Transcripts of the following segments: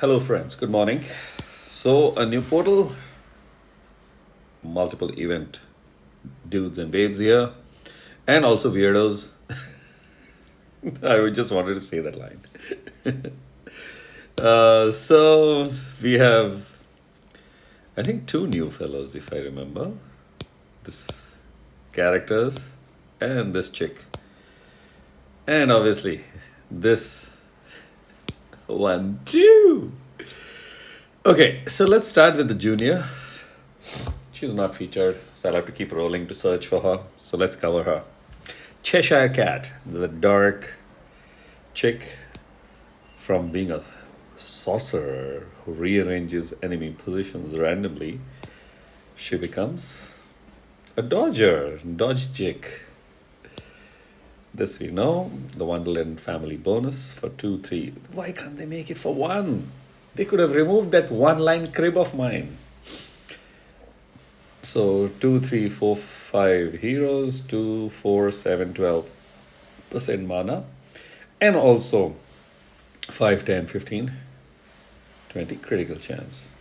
Hello, friends. Good morning. So, a new portal, multiple event dudes and babes here, and also weirdos. Just wanted to say that line. So, we have, I think, two new fellows, if I remember. This characters and this chick. And obviously, this one, too. Okay, so let's start with the junior. She's not featured, so I'll have to keep rolling to search for her. So let's cover her. Cheshire Cat, the dark chick from being a sorcerer who rearranges enemy positions randomly. She becomes a dodge chick. This we know, the Wonderland family bonus for 2, 3. Why can't they make it for 1? They could have removed that one line crib of mine. So 2, 3, 4, 5 heroes, 2, 4, 7, 12% mana. And also 5, 10, 15, 20 critical chance.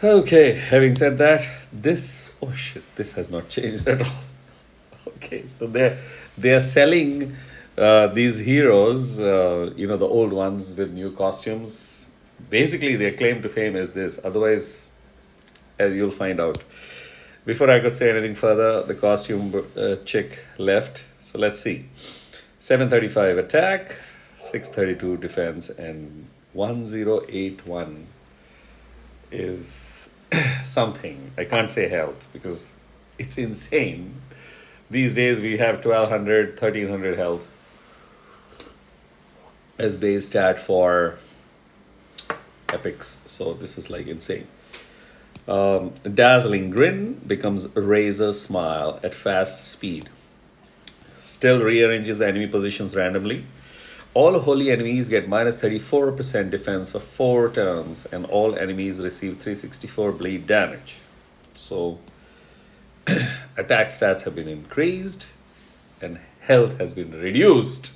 Okay, having said that, this has not changed at all. Okay, so they're selling these heroes, the old ones with new costumes. Basically, their claim to fame is this. Otherwise, as you'll find out. Before I could say anything further, the costume chick left. So let's see. 735 attack, 632 defense, and 1081 is something. I can't say health because it's insane. These days we have 1200, 1300 health as base stat for epics. So this is like insane. Dazzling Grin becomes Razor Smile at fast speed. Still rearranges the enemy positions randomly. All holy enemies get minus 34% defense for 4 turns, and all enemies receive 364 bleed damage. So attack stats have been increased and health has been reduced.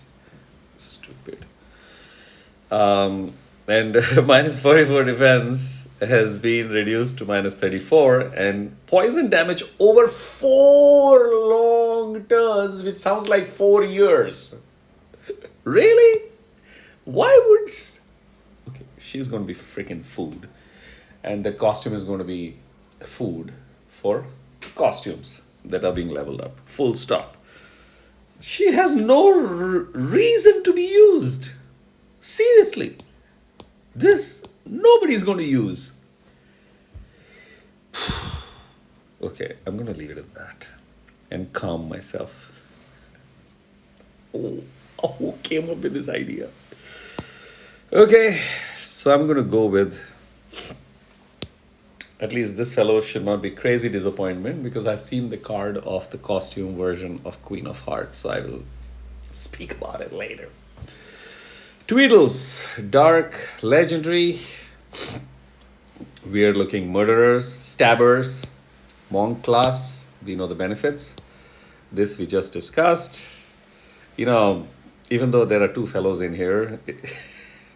Stupid. And minus 44 defense has been reduced to minus 34, and poison damage over 4 long turns, which sounds like 4 years. Really? Why would... Okay, she's going to be freaking food. And the costume is going to be food for costumes that are being leveled up. Full stop. She has no reason to be used. Seriously. This nobody's going to use. Okay, I'm going to leave it at that and calm myself. Who came up with this idea? Okay, so I'm going to go with, at least this fellow should not be crazy disappointment because I've seen the card of the costume version of Queen of Hearts, so I will speak about it later. Tweedles, dark, legendary, weird looking murderers, stabbers, monk class, we know the benefits. This we just discussed. Even though there are 2 fellows in here,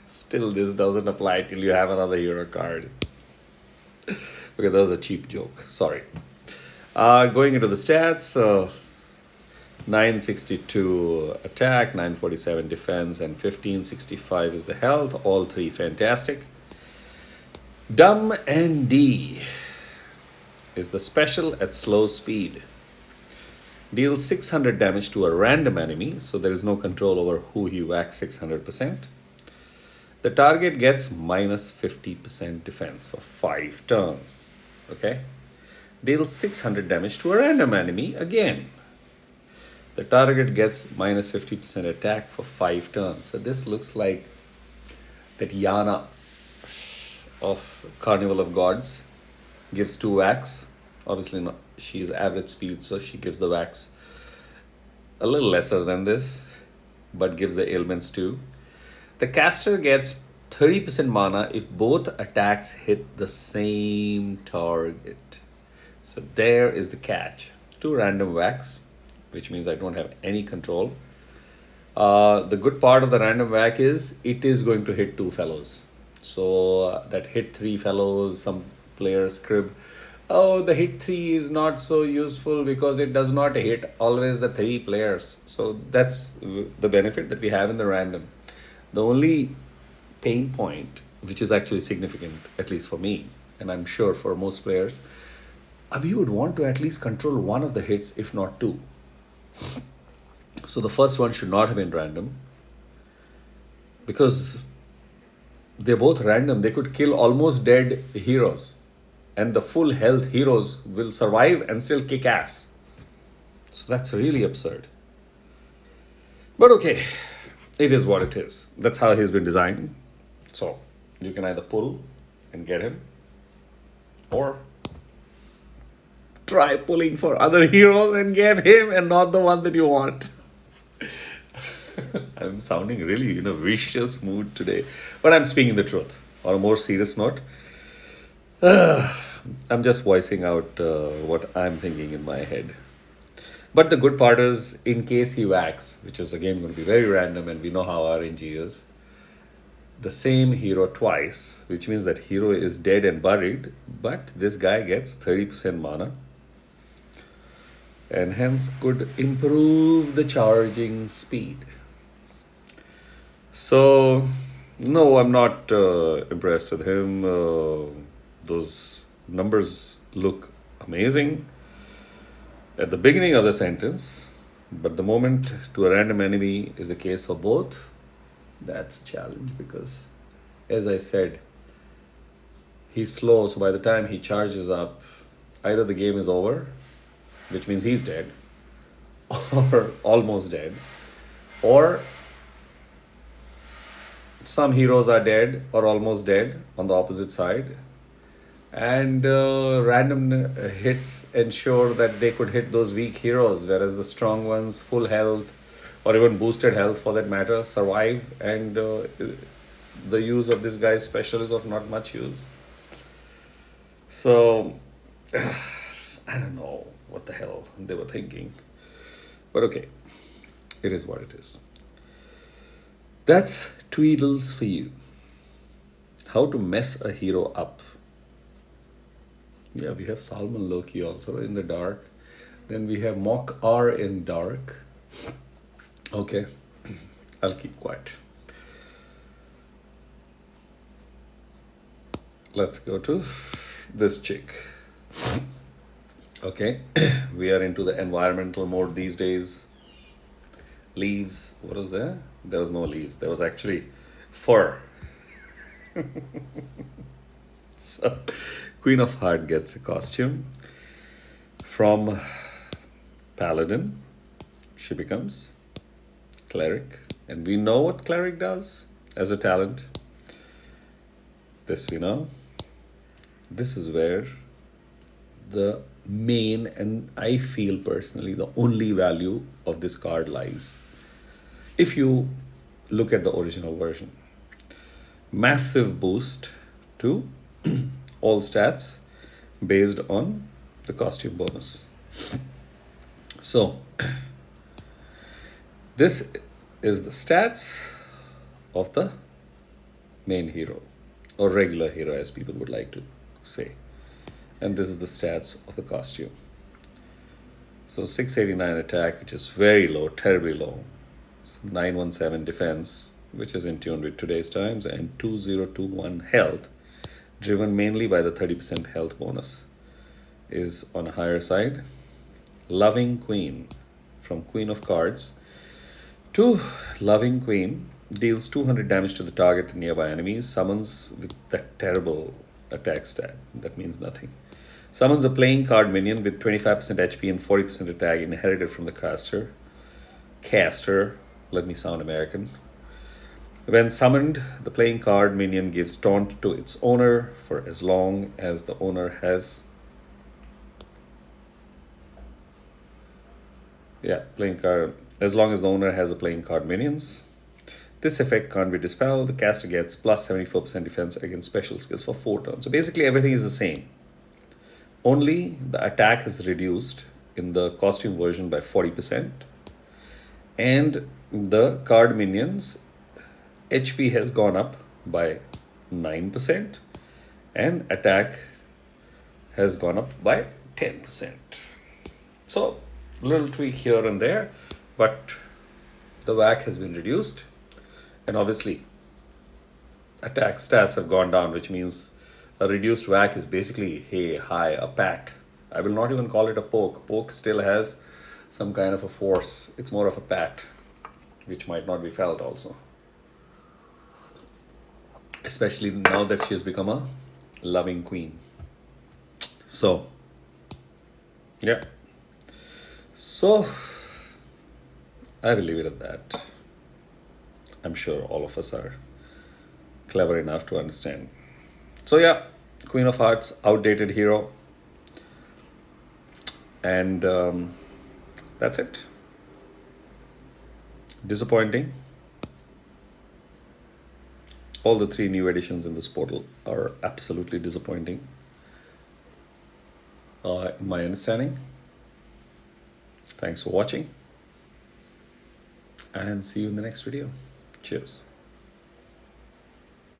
still this doesn't apply till you have another hero card. Okay, that was a cheap joke. Sorry. Going into the stats, 962 attack, 947 defense, and 1565 is the health. All 3 fantastic. Dumb and D is the special at slow speed. Deals 600 damage to a random enemy, so there is no control over who he whacks 600%. The target gets minus 50% defense for 5 turns. Okay? Deals 600 damage to a random enemy again. The target gets minus 50% attack for 5 turns. So this looks like that Yana of Carnival of Gods gives 2 whacks. Obviously not, she is average speed, so she gives the whacks a little lesser than this, but gives the ailments too. The caster gets 30% mana if both attacks hit the same target. So there is the catch. 2 random whacks, which means I don't have any control. The good part of the random whack is it is going to hit two fellows. So that hit three fellows, some players crib. Oh, the hit three is not so useful because it does not hit always the three players. So that's the benefit that we have in the random. The only pain point, which is actually significant, at least for me, and I'm sure for most players, we would want to at least control one of the hits, if not two. So the first one should not have been random because they're both random. They could kill almost dead heroes, and the full health heroes will survive and still kick ass. So that's really absurd. But okay, it is what it is. That's how he's been designed. So you can either pull and get him, or try pulling for other heroes and get him and not the one that you want. I'm sounding really in a vicious mood today, but I'm speaking the truth. On a more serious note, I'm just voicing out what I'm thinking in my head. But the good part is, in case he whacks, which is again going to be very random, and we know how RNG is, the same hero twice, which means that hero is dead and buried, but this guy gets 30% mana, and hence could improve the charging speed. So, no, I'm not impressed with him. Those numbers look amazing at the beginning of the sentence, but the moment to a random enemy is the case for both. That's a challenge because, as I said, he's slow, so by the time he charges up, either the game is over, which means he's dead, or almost dead, or some heroes are dead or almost dead on the opposite side, and random hits ensure that they could hit those weak heroes, whereas the strong ones, full health or even boosted health for that matter, survive, and the use of this guy's special is of not much use. So I don't know what the hell they were thinking, but okay, it is what it is. That's Tweedles for you. How to mess a hero up. Yeah, we have Salmon Loki also in the dark. Then we have Mock R in dark. Okay, I'll keep quiet. Let's go to this chick. Okay, we are into the environmental mode these days. Leaves, what was there? There was no leaves. There was actually fur. So, Queen of Heart gets a costume. From Paladin, she becomes Cleric. And we know what Cleric does as a talent. This we know. This is where the main, and I feel personally, the only value of this card lies. If you look at the original version, massive boost to all stats based on the costume bonus. So this is the stats of the main hero, or regular hero as people would like to say, and this is the stats of the costume. So 689 attack, which is very low, terribly low. 917 defense, which is in tune with today's times, and 2021 health, driven mainly by the 30% health bonus, is on a higher side. Loving Queen, from Queen of Cards to Loving Queen, deals 200 damage to the target and nearby enemies, summons with that terrible attack stat, that means nothing. Summons a playing card minion with 25% HP and 40% attack inherited from the caster, let me sound American. When summoned, the playing card minion gives taunt to its owner for as long as the owner has playing card, as long as the owner has a playing card minions. This effect can't be dispelled. The caster gets plus 74% defense against special skills for 4 turns. So basically everything is the same. Only the attack is reduced in the costume version by 40%. And the card minions HP has gone up by 9% and attack has gone up by 10%. So, little tweak here and there, but the whack has been reduced, and obviously attack stats have gone down, which means a reduced whack is basically, hey, hi, a pat. I will not even call it a poke. Poke still has some kind of a force. It's more of a pat, which might not be felt also. Especially now that she has become a loving queen. So, yeah. So, I will leave it at that. I'm sure all of us are clever enough to understand. So, yeah, Queen of Hearts, outdated hero. And that's it. Disappointing. All the 3 new additions in this portal are absolutely disappointing. In my understanding. Thanks for watching. And see you in the next video. Cheers.